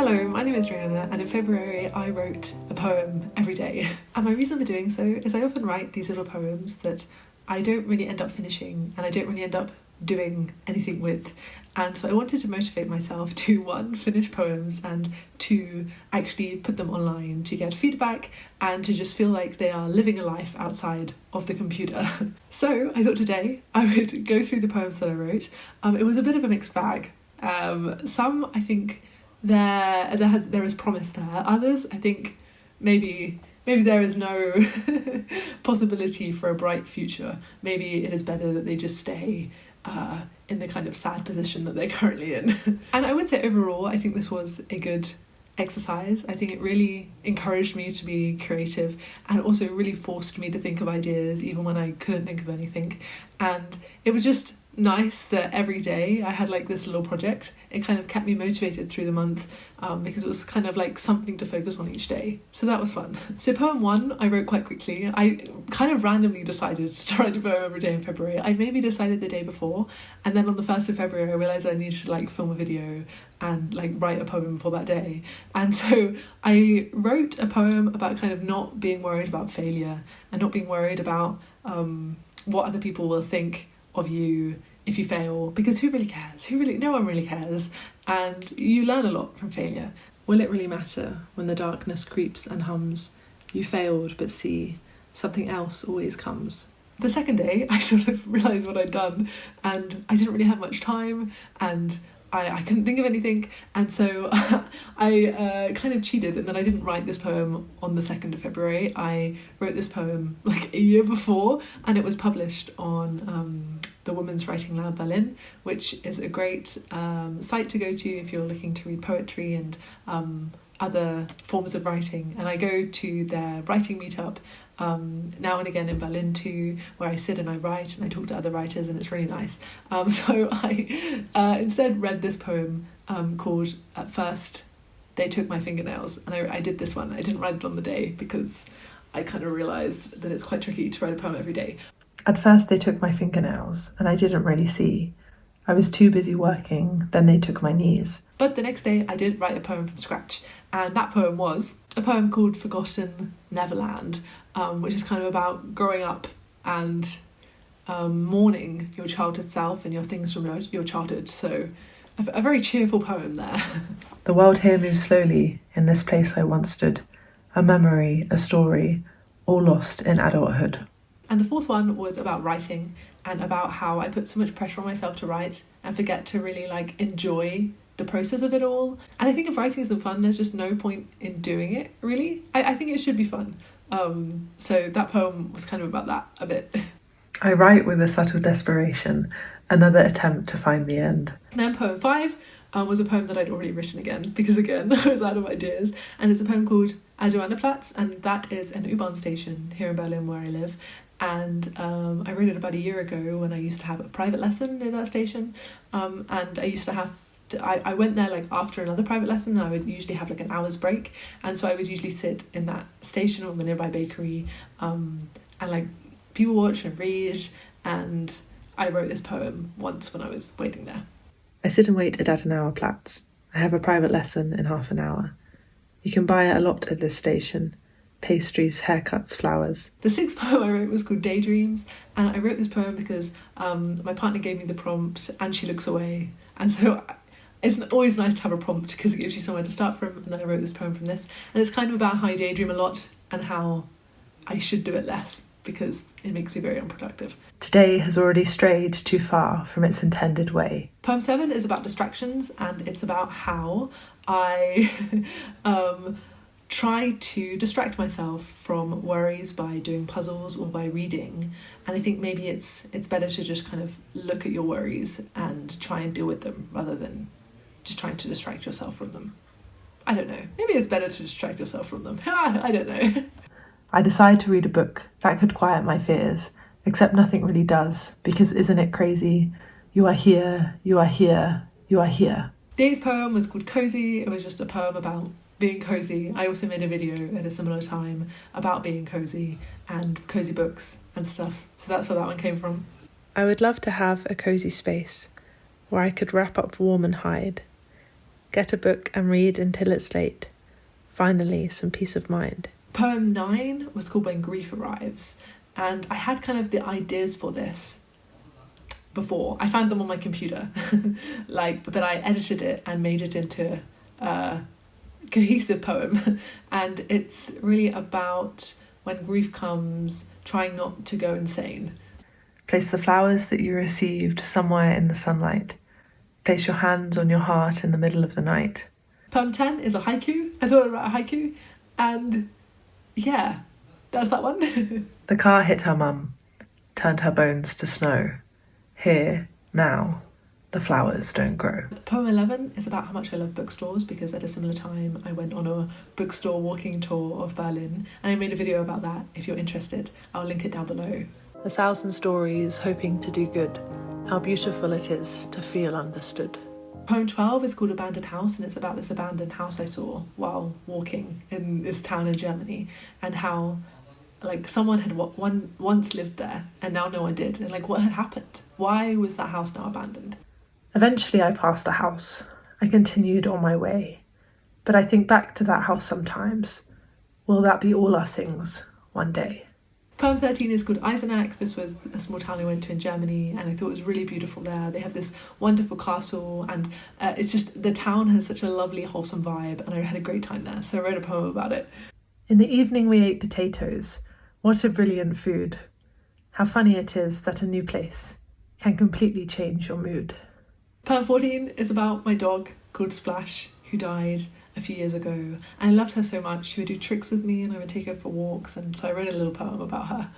Hello, my name is Rhianna, and in February I wrote a poem every day. And my reason for doing so is I often write these little poems that I don't really end up finishing and I don't really end up doing anything with. And so I wanted to motivate myself to, one, finish poems, and two, actually put them online to get feedback and to just feel like they are living a life outside of the computer. So I thought today I would go through the poems that I wrote. It was a bit of a mixed bag. Some I think there is promise there. Others I think maybe there is no possibility for a bright future. Maybe it is better that they just stay in the kind of sad position that they're currently in. And I would say overall I think this was a good exercise. I think it really encouraged me to be creative and also really forced me to think of ideas even when I couldn't think of anything. And it was just nice that every day I had like this little project. It kind of kept me motivated through the month because it was kind of like something to focus on each day. So that was fun. So poem 1 I wrote quite quickly. I kind of randomly decided to write a poem every day in February. I maybe decided the day before, and then on the 1st of February I realised I needed to like film a video and like write a poem for that day. And so I wrote a poem about kind of not being worried about failure and not being worried about what other people will think of you if you fail, because who really cares? No one really cares, and you learn a lot from failure. Will it really matter when the darkness creeps and hums? You failed, but see, something else always comes. The second day I sort of realised what I'd done, and I didn't really have much time, and I couldn't think of anything, and so I kind of cheated, and then I didn't write this poem on the 2nd of February. I wrote this poem like a year before, and it was published on the Women's Writing Lab Berlin, which is a great site to go to if you're looking to read poetry and other forms of writing. And I go to their writing meetup now and again in Berlin too, where I sit and I write and I talk to other writers, and it's really nice. So I instead read this poem called At First They Took My Fingernails, and I did this one. I didn't write it on the day because I kind of realised that it's quite tricky to write a poem every day. At first they took my fingernails, and I didn't really see. I was too busy working, then they took my knees. But the next day I did write a poem from scratch, and that poem was a poem called Forgotten Neverland, which is kind of about growing up and mourning your childhood self and your things from your childhood. So a very cheerful poem there. The world here moves slowly in this place I once stood. A memory, a story, all lost in adulthood. And the fourth one was about writing and about how I put so much pressure on myself to write and forget to really like enjoy the process of it all. And I think if writing isn't fun, there's just no point in doing it, really. I think it should be fun. So that poem was kind of about that a bit. I write with a subtle desperation, another attempt to find the end. And then poem 5 was a poem that I'd already written again, because again, I was out of ideas. And it's a poem called Platz, and that is an U-Bahn station here in Berlin where I live. And I wrote it about a year ago when I used to have a private lesson near that station. And I used to have I went there like after another private lesson, and I would usually have like an hour's break, and so I would usually sit in that station or the nearby bakery and like people watch and read. And I wrote this poem once when I was waiting there. I sit and wait at Adenauer Platz. I have a private lesson in half an hour. You can buy a lot at this station. Pastries, haircuts, flowers. The 6th poem I wrote was called Daydreams, and I wrote this poem because my partner gave me the prompt, and she looks away, and so it's always nice to have a prompt because it gives you somewhere to start from. And then I wrote this poem from this, and it's kind of about how I daydream a lot and how I should do it less because it makes me very unproductive. Today has already strayed too far from its intended way. Poem 7 is about distractions, and it's about how I try to distract myself from worries by doing puzzles or by reading. And I think maybe it's better to just kind of look at your worries and try and deal with them rather than just trying to distract yourself from them. I don't know. Maybe it's better to distract yourself from them. I don't know. I decide to read a book that could quiet my fears, except nothing really does, because isn't it crazy? You are here, you are here, you are here. The 8th poem was called Cozy. It was just a poem about being cozy. I also made a video at a similar time about being cozy and cozy books and stuff. So that's where that one came from. I would love to have a cozy space where I could wrap up warm and hide, Get a book and read until it's late. Finally, some peace of mind. Poem 9 was called When Grief Arrives, and I had kind of the ideas for this before. I found them on my computer, but I edited it and made it into a cohesive poem. And it's really about when grief comes, trying not to go insane. Place the flowers that you received somewhere in the sunlight. Place your hands on your heart in the middle of the night. Poem 10 is a haiku. I thought I'd write a haiku, and yeah, that's that one. The car hit her mum, turned her bones to snow. Here, now, the flowers don't grow. Poem 11 is about how much I love bookstores, because at a similar time I went on a bookstore walking tour of Berlin, and I made a video about that. If you're interested, I'll link it down below. 1,000 stories hoping to do good. How beautiful it is to feel understood. Poem 12 is called Abandoned House, and it's about this abandoned house I saw while walking in this town in Germany, and how someone had once lived there and now no one did, and what had happened? Why was that house now abandoned? Eventually I passed the house. I continued on my way. But I think back to that house sometimes. Will that be all our things one day? Poem 13 is called Eisenach. This was a small town I went to in Germany, and I thought it was really beautiful there. They have this wonderful castle, and it's just, the town has such a lovely, wholesome vibe, and I had a great time there, so I wrote a poem about it. In the evening we ate potatoes. What a brilliant food. How funny it is that a new place can completely change your mood. Poem 14 is about my dog called Splash, who died a few years ago, and I loved her so much. She would do tricks with me and I would take her for walks, and so I wrote a little poem about her.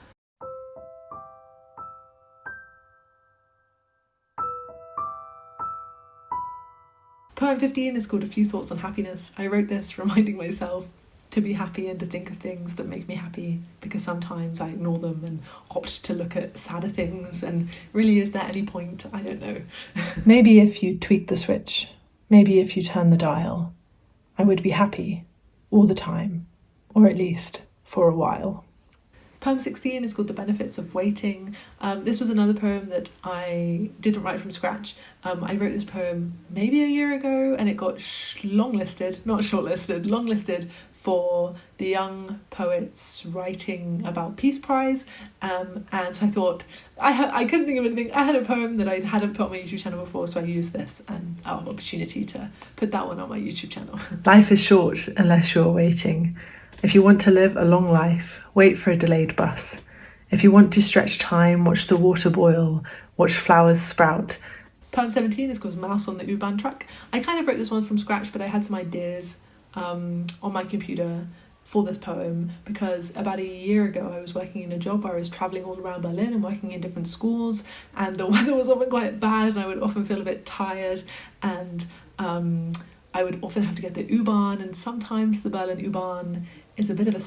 Poem 15 is called A Few Thoughts on Happiness. I wrote this reminding myself to be happy and to think of things that make me happy, because sometimes I ignore them and opt to look at sadder things, and really, is there any point? I don't know. Maybe if you tweak the switch, maybe if you turn the dial, I would be happy all the time, or at least for a while. Poem 16 is called The Benefits of Waiting. This was another poem that I didn't write from scratch. I wrote this poem maybe a year ago, and it got longlisted for the Young Poets Writing About Peace Prize. And so I thought, I couldn't think of anything. I had a poem that I hadn't put on my YouTube channel before, so I used this, and I have opportunity to put that one on my YouTube channel. Life is short unless you're waiting. If you want to live a long life, wait for a delayed bus. If you want to stretch time, watch the water boil, watch flowers sprout. Poem 17 is called Mouse on the U-Bahn Track. I kind of wrote this one from scratch, but I had some ideas on my computer for this poem, because about a year ago I was working in a job where I was travelling all around Berlin and working in different schools, and the weather was often quite bad, and I would often feel a bit tired, and I would often have to get the U-Bahn, and sometimes the Berlin U-Bahn is a bit of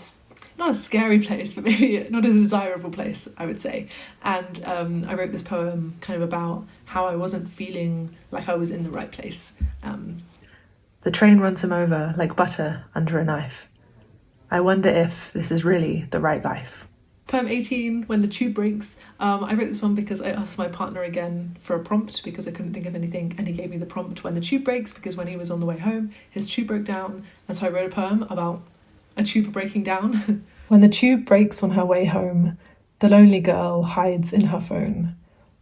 not a scary place, but maybe not a desirable place, I would say. And I wrote this poem kind of about how I wasn't feeling like I was in the right place. The train runs him over like butter under a knife. I wonder if this is really the right life. Poem 18, When the Tube Breaks. I wrote this one because I asked my partner again for a prompt, because I couldn't think of anything, and he gave me the prompt When the Tube Breaks, because when he was on the way home, his tube broke down, and so I wrote a poem about a tube breaking down. When the tube breaks on her way home, the lonely girl hides in her phone.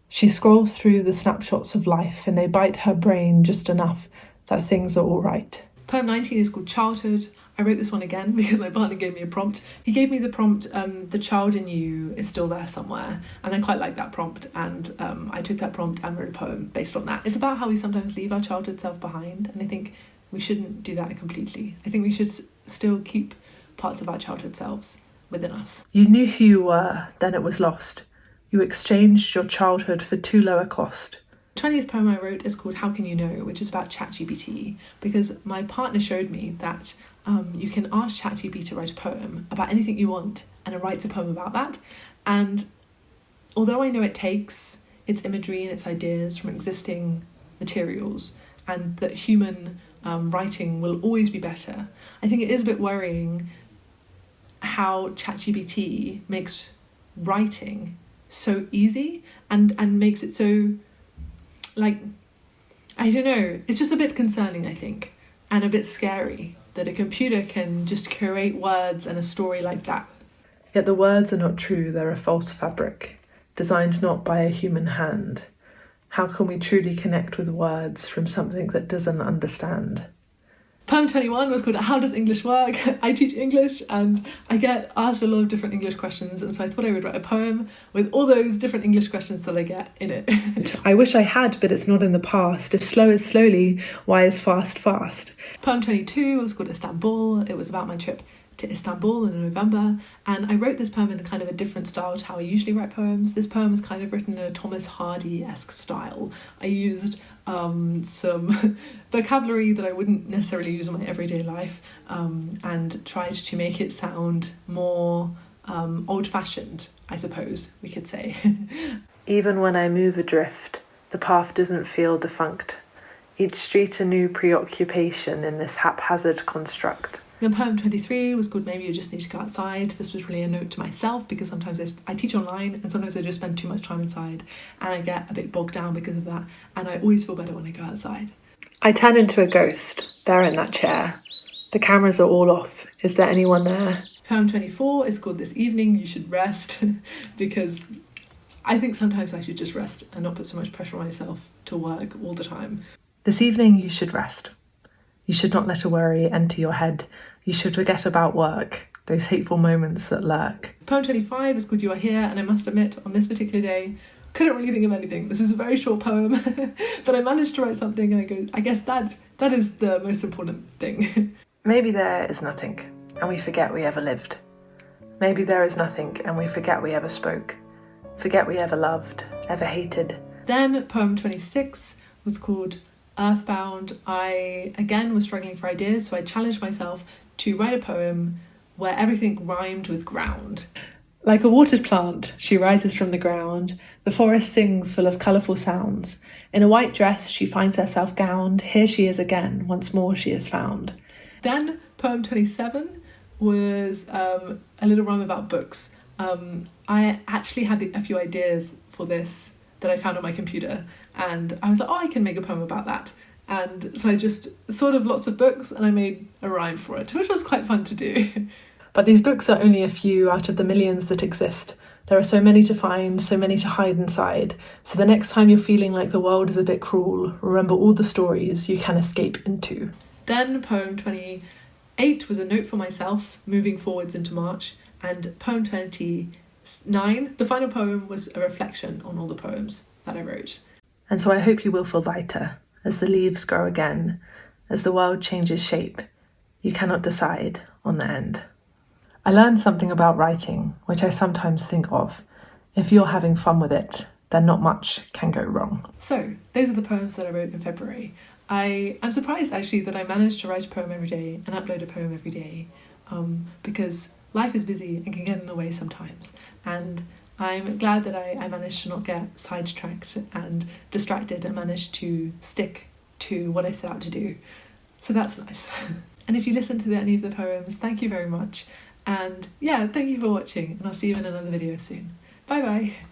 She scrolls through the snapshots of life, and they bite her brain just enough that things are all right. Poem 19 is called Childhood. I wrote this one again because my partner gave me a prompt. He gave me the prompt, the child in you is still there somewhere, and I quite liked that prompt, and I took that prompt and wrote a poem based on that. It's about how we sometimes leave our childhood self behind, and I think we shouldn't do that completely. I think we should still keep parts of our childhood selves within us. You knew who you were, then it was lost. You exchanged your childhood for too low a cost. The 20th poem I wrote is called How Can You Know, which is about ChatGPT, because my partner showed me that you can ask ChatGPT to write a poem about anything you want, and it writes a poem about that. And although I know it takes its imagery and its ideas from existing materials, and that human writing will always be better, I think it is a bit worrying how ChatGPT makes writing so easy and makes it so, I don't know, it's just a bit concerning, I think. and a bit scary that a computer can just curate words and a story like that. Yet the words are not true, they're a false fabric, designed not by a human hand. How can we truly connect with words from something that doesn't understand? Poem 21 was called How Does English Work? I teach English and I get asked a lot of different English questions, and so I thought I would write a poem with all those different English questions that I get in it. I wish I had, but it's not in the past. If slow is slowly, why is fast fast? Poem 22 was called Istanbul. It was about my trip to Istanbul in November, and I wrote this poem in a kind of a different style to how I usually write poems. This poem is kind of written in a Thomas Hardy-esque style. I used some vocabulary that I wouldn't necessarily use in my everyday life, and tried to make it sound more old-fashioned, I suppose we could say. Even when I move adrift, the path doesn't feel defunct. Each street a new preoccupation in this haphazard construct. Then poem 23 was called Maybe You Just Need to Go Outside. This was really a note to myself because sometimes I teach online and sometimes I just spend too much time inside and I get a bit bogged down because of that, and I always feel better when I go outside. I turn into a ghost, there in that chair. The cameras are all off. Is there anyone there? Poem 24 is called This Evening You Should Rest because I think sometimes I should just rest and not put so much pressure on myself to work all the time. This evening you should rest. You should not let a worry enter your head. You should forget about work, those hateful moments that lurk. Poem 25 is called You Are Here, and I must admit, on this particular day, couldn't really think of anything. This is a very short poem, but I managed to write something and I guess that is the most important thing. Maybe there is nothing, and we forget we ever lived. Maybe there is nothing, and we forget we ever spoke. Forget we ever loved, ever hated. Then poem 26 was called Earthbound. I, again, was struggling for ideas, so I challenged myself to write a poem where everything rhymed with ground. Like a watered plant, she rises from the ground. The forest sings full of colourful sounds. In a white dress, she finds herself gowned. Here she is again, once more she is found. Then poem 27 was a little rhyme about books. I actually had a few ideas for this that I found on my computer, and I was like, oh, I can make a poem about that. And so I just thought of lots of books and I made a rhyme for it, which was quite fun to do. But these books are only a few out of the millions that exist. There are so many to find, so many to hide inside. So the next time you're feeling like the world is a bit cruel, remember all the stories you can escape into. Then poem 28 was a note for myself moving forwards into March, and poem 29, the final poem, was a reflection on all the poems that I wrote. And so I hope you will feel lighter as the leaves grow again, as the world changes shape. You cannot decide on the end. I learned something about writing, which I sometimes think of. If you're having fun with it, then not much can go wrong. So, those are the poems that I wrote in February. I am surprised actually that I managed to write a poem every day and upload a poem every day, because life is busy and can get in the way sometimes. And I'm glad that I managed to not get sidetracked and distracted and managed to stick to what I set out to do. So that's nice. And if you listen to any of the poems, thank you very much. And yeah, thank you for watching, and I'll see you in another video soon. Bye bye.